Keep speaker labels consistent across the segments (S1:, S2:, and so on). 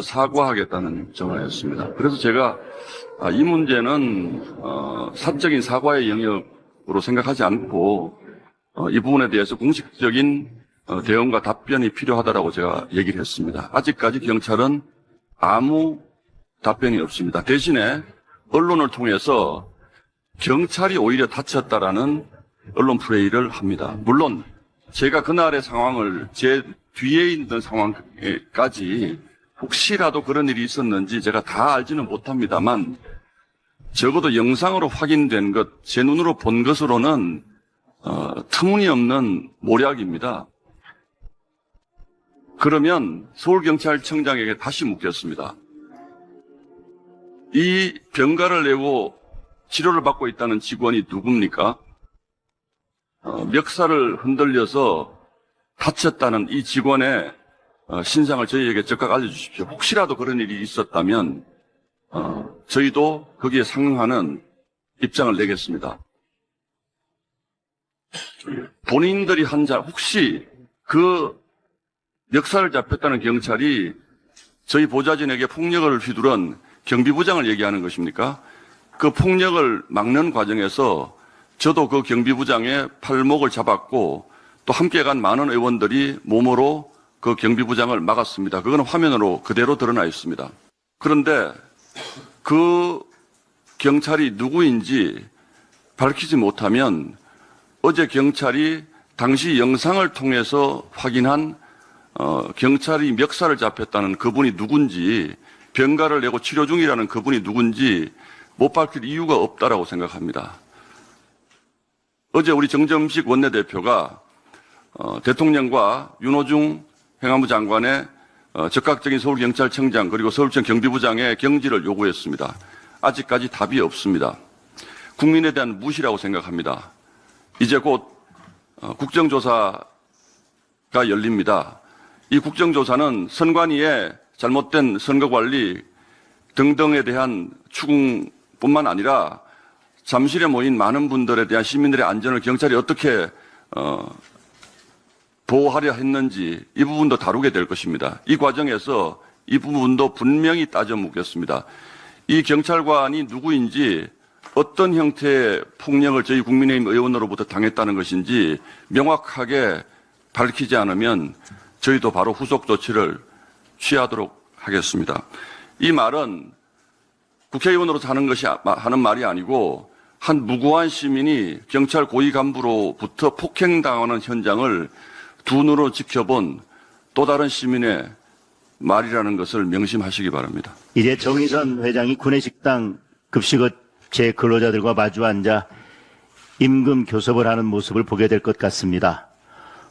S1: 사과하겠다는 정화였습니다. 그래서 제가 이 문제는 사적인 사과의 영역으로 생각하지 않고 이 부분에 대해서 공식적인 대응과 답변이 필요하다라고 제가 얘기를 했습니다. 아직까지 경찰은 아무 답변이 없습니다. 대신에 언론을 통해서 경찰이 오히려 다쳤다라는 언론 플레이를 합니다. 물론 제가 그날의 상황을 제 뒤에 있는 상황까지 혹시라도 그런 일이 있었는지 제가 다 알지는 못합니다만 적어도 영상으로 확인된 것, 제 눈으로 본 것으로는 터무니없는 모략입니다. 그러면 서울경찰청장에게 다시 묻겠습니다. 이 병가를 내고 치료를 받고 있다는 직원이 누굽니까? 멱살을 흔들려서 다쳤다는 이 직원의 신상을 저희에게 즉각 알려주십시오. 혹시라도 그런 일이 있었다면 저희도 거기에 상응하는 입장을 내겠습니다. 본인들이 한 자, 혹시 그 멱살을 잡혔다는 경찰이 저희 보좌진에게 폭력을 휘두른 경비부장을 얘기하는 것입니까? 그 폭력을 막는 과정에서 저도 그 경비부장의 팔목을 잡았고 또 함께 간 많은 의원들이 몸으로 그 경비부장을 막았습니다. 그거는 화면으로 그대로 드러나 있습니다. 그런데 그 경찰이 누구인지 밝히지 못하면 어제 경찰이 당시 영상을 통해서 확인한 경찰이 멱살을 잡혔다는 그분이 누군지, 병가를 내고 치료 중이라는 그분이 누군지 못 밝힐 이유가 없다라고 생각합니다. 어제 우리 정점식 원내대표가 대통령과 윤호중 행안부 장관의 적극적인 서울경찰청장 그리고 서울청 경비부장의 경질을 요구했습니다. 아직까지 답이 없습니다. 국민에 대한 무시라고 생각합니다. 이제 곧 국정조사가 열립니다. 이 국정조사는 선관위의 잘못된 선거관리 등등에 대한 추궁뿐만 아니라 잠실에 모인 많은 분들에 대한 시민들의 안전을 경찰이 어떻게 보호하려 했는지 이 부분도 다루게 될 것입니다. 이 과정에서 이 부분도 분명히 따져 묻겠습니다. 이 경찰관이 누구인지 어떤 형태의 폭력을 저희 국민의힘 의원으로부터 당했다는 것인지 명확하게 밝히지 않으면 저희도 바로 후속 조치를 취하도록 하겠습니다. 이 말은 국회의원으로 하는 말이 아니고 한 무고한 시민이 경찰 고위 간부로부터 폭행당하는 현장을 두 눈으로 지켜본 또 다른 시민의 말이라는 것을 명심하시기 바랍니다.
S2: 이제 정의선 회장이 구내식당 급식업체 근로자들과 마주 앉아 임금 교섭을 하는 모습을 보게 될 것 같습니다.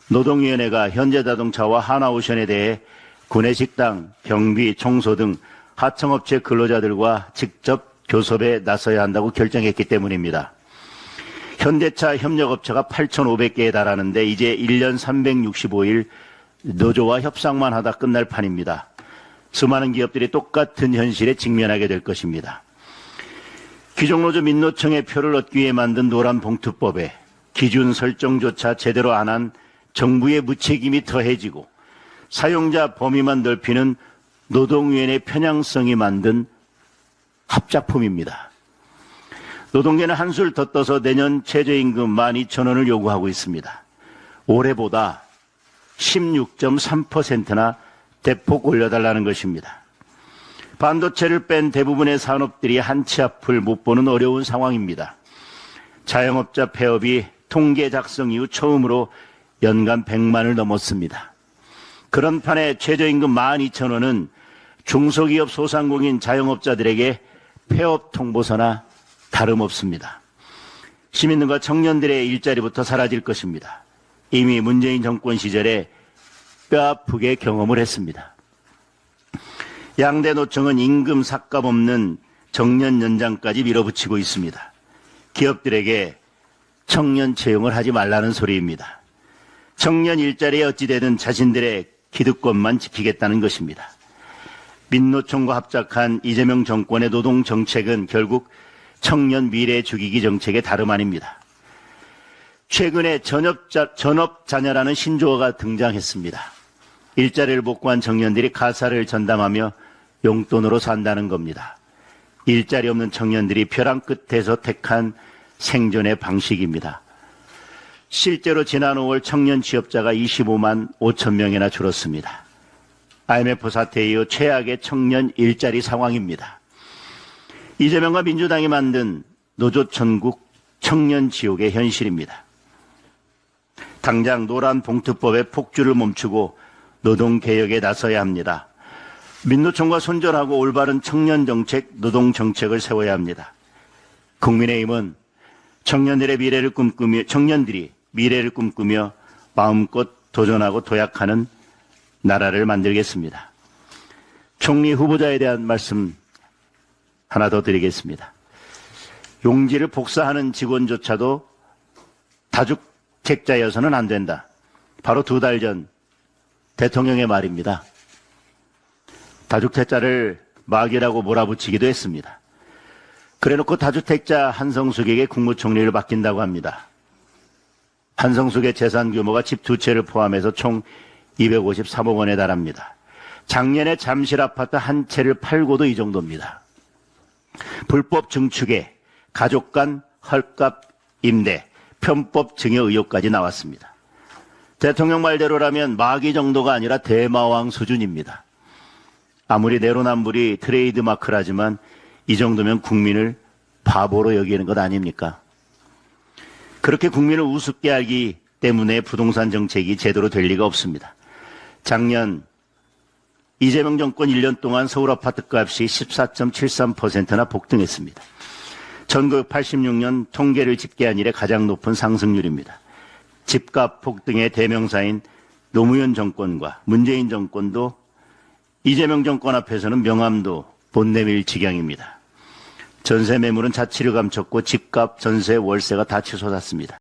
S2: 노동위원회가 현대자동차와 하나오션에 대해 구내식당, 경비, 청소 등 하청업체 근로자들과 직접 교섭에 나서야 한다고 결정했기 때문입니다. 현대차 협력업체가 8,500개에 달하는데 이제 1년 365일 노조와 협상만 하다 끝날 판입니다. 수많은 기업들이 똑같은 현실에 직면하게 될 것입니다. 귀족노조 민노총의 표를 얻기 위해 만든 노란봉투법에 기준 설정조차 제대로 안 한 정부의 무책임이 더해지고 사용자 범위만 넓히는 노동위원회 편향성이 만든 합작품입니다. 노동계는 한술 더 떠서 내년 최저임금 12,000원을 요구하고 있습니다. 올해보다 16.3%나 대폭 올려달라는 것입니다. 반도체를 뺀 대부분의 산업들이 한치 앞을 못 보는 어려운 상황입니다. 자영업자 폐업이 통계 작성 이후 처음으로 연간 100만을 넘었습니다. 그런 판에 최저임금 12,000원은 중소기업 소상공인 자영업자들에게 폐업 통보서나 다름없습니다. 시민들과 청년들의 일자리부터 사라질 것입니다. 이미 문재인 정권 시절에 뼈아프게 경험을 했습니다. 양대 노총은 임금 삭감 없는 정년 연장까지 밀어붙이고 있습니다. 기업들에게 청년 채용을 하지 말라는 소리입니다. 청년 일자리에 어찌되든 자신들의 기득권만 지키겠다는 것입니다. 민노총과 합작한 이재명 정권의 노동정책은 결국 청년 미래 죽이기 정책의 다름 아닙니다. 최근에 전업자녀라는 신조어가 등장했습니다. 일자리를 복구한 청년들이 가사를 전담하며 용돈으로 산다는 겁니다. 일자리 없는 청년들이 벼랑 끝에서 택한 생존의 방식입니다. 실제로 지난 5월 청년 취업자가 25만 5천 명이나 줄었습니다. IMF 사태에 이어 최악의 청년 일자리 상황입니다. 이재명과 민주당이 만든 노조천국 청년 지옥의 현실입니다. 당장 노란봉투법의 폭주를 멈추고 노동개혁에 나서야 합니다. 민노총과 손절하고 올바른 청년정책, 노동정책을 세워야 합니다. 국민의힘은 청년들이 미래를 꿈꾸며 마음껏 도전하고 도약하는 나라를 만들겠습니다. 총리 후보자에 대한 말씀 하나 더 드리겠습니다. 용지를 복사하는 직원조차도 다주택자여서는 안 된다. 바로 2달 전 대통령의 말입니다. 다주택자를 마귀라고 몰아붙이기도 했습니다. 그래놓고 다주택자 한성숙에게 국무총리를 맡긴다고 합니다. 한성숙의 재산 규모가 집 2채를 포함해서 총 253억 원에 달합니다. 작년에 잠실 아파트 한 채를 팔고도 이 정도입니다. 불법 증축에 가족 간 헐값 임대, 편법 증여 의혹까지 나왔습니다. 대통령 말대로라면 마귀 정도가 아니라 대마왕 수준입니다. 아무리 내로남불이 트레이드 마크라지만 이 정도면 국민을 바보로 여기는 것 아닙니까? 그렇게 국민을 우습게 알기 때문에 부동산 정책이 제대로 될 리가 없습니다. 작년 이재명 정권 1년 동안 서울 아파트 값이 14.73%나 폭등했습니다. 1986년 통계를 집계한 이래 가장 높은 상승률입니다. 집값 폭등의 대명사인 노무현 정권과 문재인 정권도 이재명 정권 앞에서는 명함도 못 내밀 지경입니다. 전세 매물은 자치를 감췄고 집값, 전세, 월세가 다 치솟았습니다.